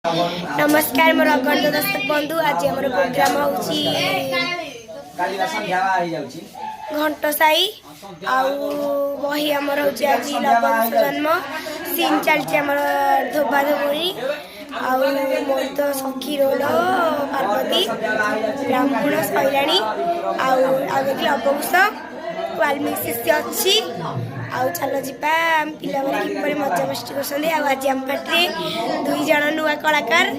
नमस्कार मोर अगणित दर्शक बंधु आज आम प्रोग्राम होची घंटसाई आही आमर हूँ आज लवकुश जन्म सीन चलती आम धोबा धोबी मोर तो सखी रोल पार्वती ब्राह्मण सैलाणी आगे लवकुश वाल्मीकि शिष्य अच्छी आउ चल जा पिला किपर मजा मस्ती कर आज आम पाटे दुई जन नुआ कलाकार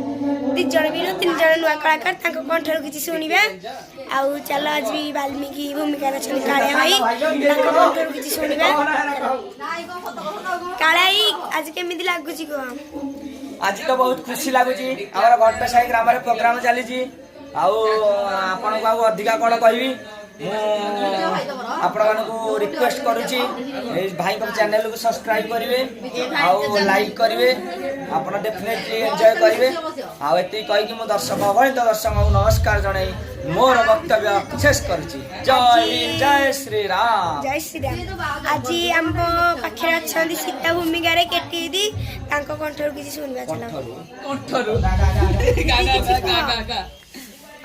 दी जन भी तीन जन नुआ कलाकार कंठर किसी शुणा आउ चल आज भी वाल्मीकि भूमिका अच्छा कालिया भाई कंठर किसी शुणा कालिया आज केमी लगुच कह आज तो बहुत खुशी लगुच घंटसाई ग्राम प्रोग्राम चली अधिका कौन कह आपण मानक रिक्वेस्ट करुची भाई को चैनल को सब्सक्राइब करेंगे आउ लाइक करेंगे आप डेफिनेटली एंजॉय करेंगे आती कहीकि मो दर्शक अगणित दर्शक नमस्कार जन मोर वक्तव्य शेष करुची। जय हिंद जय श्री राम। जय श्री राम। आज आम पाखे अच्छा सीता भूमिका केटी कंठर किसी शुणा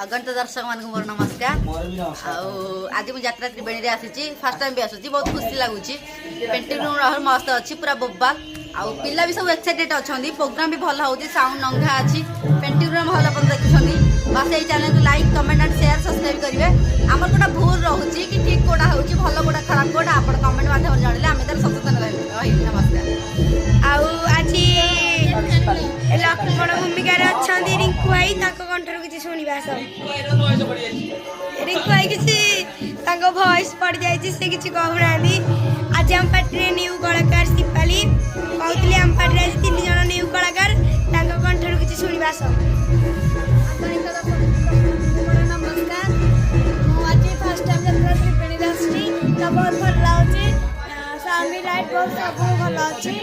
अगणित दर्शक मान मोर नमस्कार आज मुझे यात्रा त्रिवेणी आसी फर्स्ट टाइम भी आसूँ बहुत खुशी लगुच पेंटिंग रूम मस्त अच्छी पूरा बोबाल आउ पिला भी सब एक्साइटेड अच्छा प्रोग्राम भी भल हो साउंड नंगा अच्छी पेंटिंग रूम भल आप देखुं बस ये चैनल को like comment and share subscribe करेंगे आमर गोटा भूल रोचे कि ठीक कौटा हो भल कौटा खराब कौटा आप कमेंट माध्यम जानले आम तार सचेतन रही। नमस्कार। आज लक्ष्मण भूमिका अच्छा रिंकू भाई कंठर किसी शुणा रिंकू भाई किसी भॉइस पड़ जाए से किसी कहूना आज आम पार्टी न्यू कलाकार शिपाली कहते आम पार्टी आज तीन जन न्यू कलाकार कंठर किसी शुणा नमस्कार मुझे फर्स्ट टाइम यात्रा त्रिवेणी आसी तो बहुत भल लगे साउंड भी लाइट बहुत सब भल अच्छी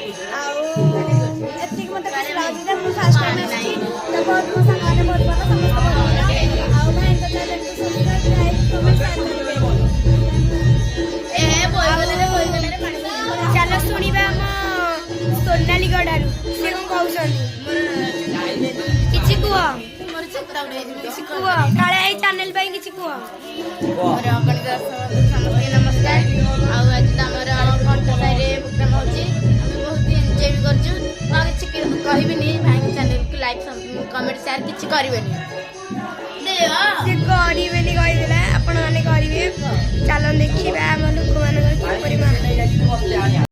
आती मत खुशी लगे मुझे फर्स्ट टाइम आसी तो बहुत मो सारे बहुत भल समस्त भल भाई चैनल को सब्सक्राइब लाइक कमेंट चल शुणा सोनाली गड़ारू सी कौन कि कह काले चैनल किसी कह अगणित समस्त नमस्कार आज आम घंटसाई प्रोग्राम हो बहुत एंजॉय भी कर कहबी भाई चैनल को लाइक कमेंट शेयर किसी करेंगे कहीदेला आपण मैंने करेंगे चल देखा लोक मान